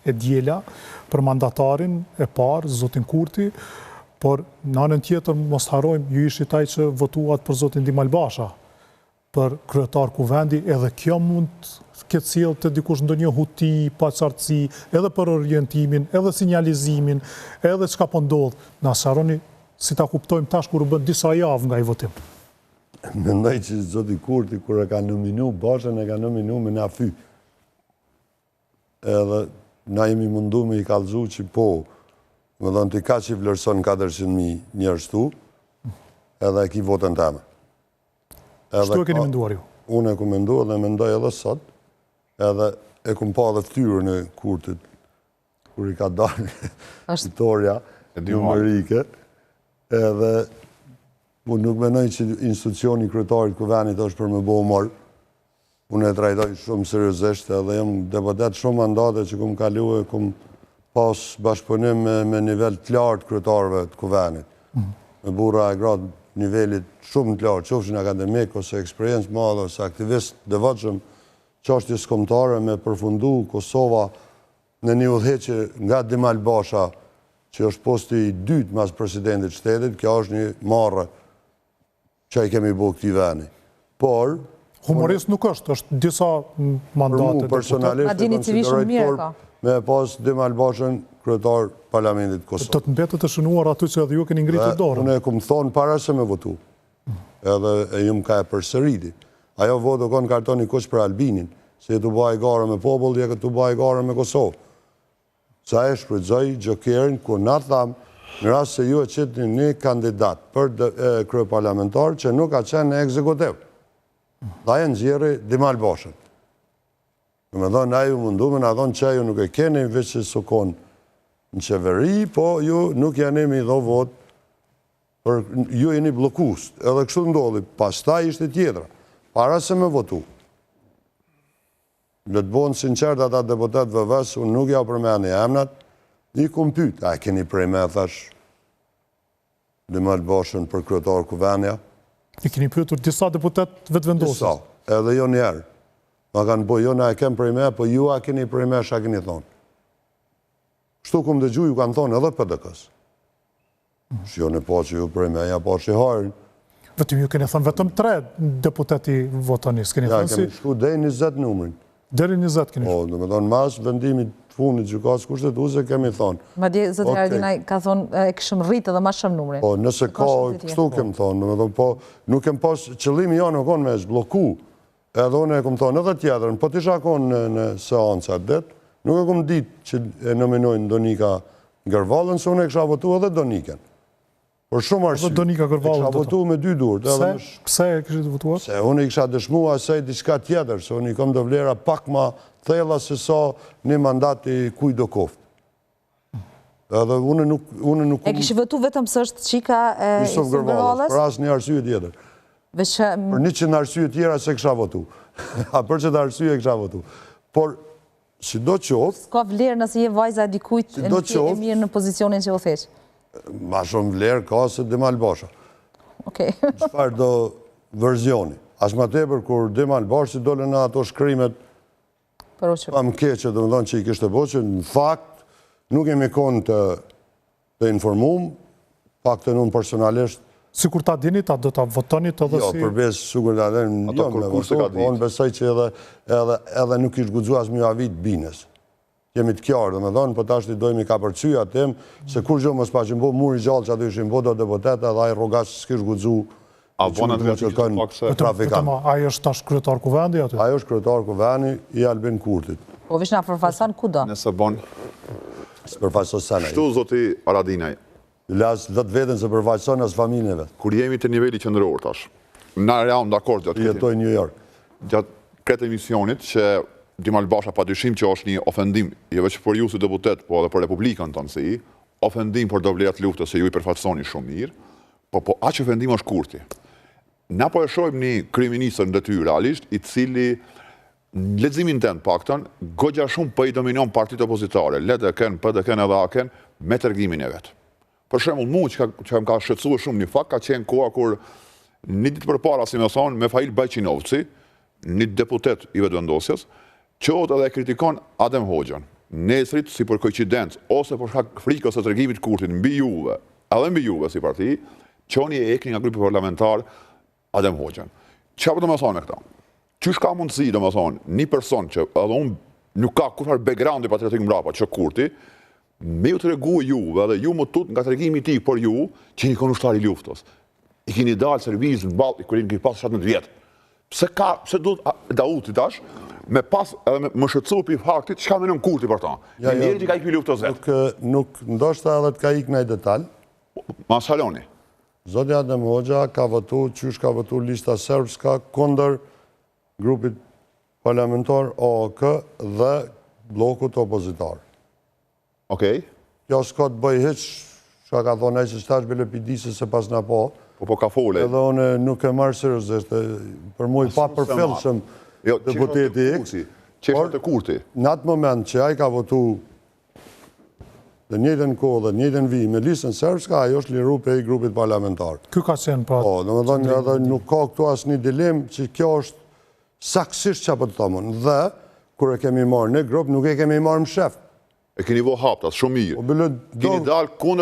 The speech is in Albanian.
e djela për mandatarin e parë, zotin Kurti, por në anën tjetër mos harrojmë, ju ishit ai që votuat për zotin Dimal Basha, për kryetar kuvendi, edhe kjo mund këtë sjellë të dikush ndonjë huti, paqartësi, edhe për orientimin, edhe sinjalizimin, edhe çka po ndodh. Na sharroni si ta kuptojmë tash kur u bën disa javë nga i votim. Mendoj që zoti Kurti, kur e ka nominu Bashën, e ka nominu me na fy. Edhe na jemi mundu me i kallëzu që po, më dhënë të ka që i vlerëson 400.000 njerëz tu, edhe e ki votën teme. Shtu e keni menduar ju? Unë e ku menduar dhe mendoj edhe sot, edhe e ku pa dhe ftyrën e Kurtit, kur i ka dalë historia numerike, edhe unë nuk menoj që institucioni kryetarit kuvenit është për me bo mërë. Unë e trajtoj shumë seriozisht edhe jam deputet shumë mandate që kum kalu e kum pas bashkëpunim me nivel të lartë kryetarëve të kuvenit. Me burra e gratë nivelit shumë të lartë, qofshin akademik ose eksperiencë madhe ose aktivist devotshëm çështjes kombëtare me përfundu Kosova në një udhëheqje nga Dimal Basha, që është posti i dytë mas presidentit shtetit, kjo është një marrë që i kemi bo këtij vendi. Por humorist nuk është disa mandate. Për mu personalisht e konsideroj turp me pas Dimal Bashën kryetar Parlamentit Kosovë. Të mbetet të shënuar aty që edhe ju keni ngritur dorën. Unë e kum thonë para se me votu. Edhe e jum ka e përsëriti. Ajo voto konë kartoni kush për Albinin, se jetu baj gara me popull, je këtu baj gara me Kosovë. Sa e shfrytëzoj gjokerin, kur na thamë, në rast se ju e qitni një kandidat për krye parlamentar që nuk ka qenë në ekzekutiv. Dha e nxjerri Dimal Bashën. Me thonë, a ju mundu, me na thonë që ju nuk e keni veç që sukon në qeveri, po ju nuk janë mi dho vot, për ju jeni blokus. Edhe kështu ndodhi, pas ta ishte tjetra, para se me votu. Në të bonë sinqert ata deputet vëvës, unë nuk ja përmeni emnat, i kum pyet, a keni prej me, thash, Dimal Bashën për kryetar kuvenja? I keni pyetur disa deputet vetë vendosës? Disa, edhe jo njerë. Ma kanë po, jo na e kem prej me, po ju a keni prej me, sha keni thonë. Shtu kum dëgju, ju kanë thonë edhe PDK-s. Jo në po që ju prej me, ja po që i harën. Vetëm ju keni thonë vetëm 3 deputeti votonis. Ja, kemi shku dhe 20 numrin. Deri 20 keni shku. Dhe me thonë, mas vendimit funit gjykatës kushtetuese kemi thonë. Ma dje, zëtë Haradinaj ka thonë, e këshëm rritë edhe ma shumë numri. Po, nëse ka, kështu kem thonë, po, nuk kem pas, qëllimi janë o konë me zbloku, edhe unë e kom thonë edhe tjetërën, po të isha konë në seanca det, nuk e kom ditë që e nominojnë Donika Gërvallën, se unë e kësha votu edhe Doniken. Por shumë arsye, e kësha votu me 2 durët. Pse e këshit votuar? Se unë i kësha dëshmua asaj diçka tjetër, se unë i kom do vlera pak ma thella se sa një mandat i kujdo koftë. Edhe unë nuk... E këshë votu vetëm së është qika e Jusuf Gërvallës, për asë një arsye tjetër. Për 100 arsye tjera se kësha votu. A për që të arsye kësha votu. Por, si do qoftë... Ska vlerë nëse je vajza dikujt e mirë në pozicionin që o theqë? Ma shumë vlerë ka se Dimal Basha. Qëfar do verzioni. As ma tepër kur Dimal Basha si dole në ato shkrimet pa më keqe, dhe më thonë që i kështë të boqë, në fakt nuk jemi konë të informum, faktën unë personalisht. Si kur ta dini, ta do ta votonit edhe si... Jo, përbes, sukur ta dini, jo me votu, po unë besoj që edhe nuk ishtë gudzu as mjë avit bines. Jemi të kjarë, dhe me thonë, po tash të dojmë i ka përcyja tem, se kur gjo më s'pa që mbo muri gjallë që aty ishim bo do deputet, edhe ajë rogash s'kish gudzu që të kënë trafikant. Ajo është tash kryetar kuvendi aty? Ajo është kryetar kuvendi i Albin Kurtit. Po vish nga përfaqëson kudo? Nëse bon... Së përfaqëson sana. Shtu, zoti Haradinaj. Lasë vetë vetën se përfaqëson as familjeve. Kur jemi të niveli qendror tash, na jam dakord gjatë këtij. Jetoj në New York. Gjatë këtë emisionit që Dimal Basha pa dyshim që është një ofendim, jo veç për ju si deputet, po edhe për Republikën tonë si, ofendim për do vlerat luftës se ju i përfaqësoni shumë mirë, po aq ofendim është Kurti. Na po e shohim një kryeministër në detyrë realisht, i cili në leximin tënd paktën, goxha shumë po i dominon partitë opozitare, LDK-n, PDK-n edhe AK-n me tregimin e vet. Për shembull, mua që më ka shqetësuar shumë një fakt ka qenë koha kur një ditë përpara, si më thonë, Mefail Bajqinovci, një deputet i vetëvendosjes, qohët edhe kritikon Adem Hoxhën. nesrit si për koincidencë, ose për shkak frikës së tregimit të Kurtit mbi juve, edhe mbi juve si parti, qoni e ekni nga grupi parlamentar Adem Hoxhën. Çfarë do të më thonë këta? Qysh ka mundësi, do më thonë, një person që edhe unë nuk ka kurrë background-i patriotik mbrapa, që Kurti, me ju të regu juve dhe ju më tut nga tregimi ti për ju, që një konushtar i luftës. I keni dalë servizë në balë, i kërën keni pas 17 vjetë. Pse duhet Dauti tash, me pas edhe më shëtësu për i faktit, që ka menon Kurti për ta? Njëri që ka ikë për luftës vetë. Nuk ndoshta edhe të ka ikë në i detalj. Ma saloni. Zoti Adem Hoxha ka votu, qysh ka votu lista serbska kundër grupit parlamentar OOK dhe blokut opozitar. Okej. Kjo s'ka të bëj heq, që ka thonë e që shtash bile pidisë se pas në po. Po ka fole. Edhe unë nuk e marë seriozisht, për mu i pa përfellshëm deputeti ik. Qeshët e Kurti. Në atë moment që ai ka votu dhe njëjtën kohë dhe njëjtën vijë me listën serbska, ajo është liru pe i grupit parlamentar. Ky ka qenë pra... Po, në më thonë edhe nuk ka këtu asë një dilemë që kjo është saksisht që për të thomën. Dhe, kur e kemi marë në grup, nuk e kemi marë më shef. E keni vo haptas, shumë mirë. Keni dalë kundër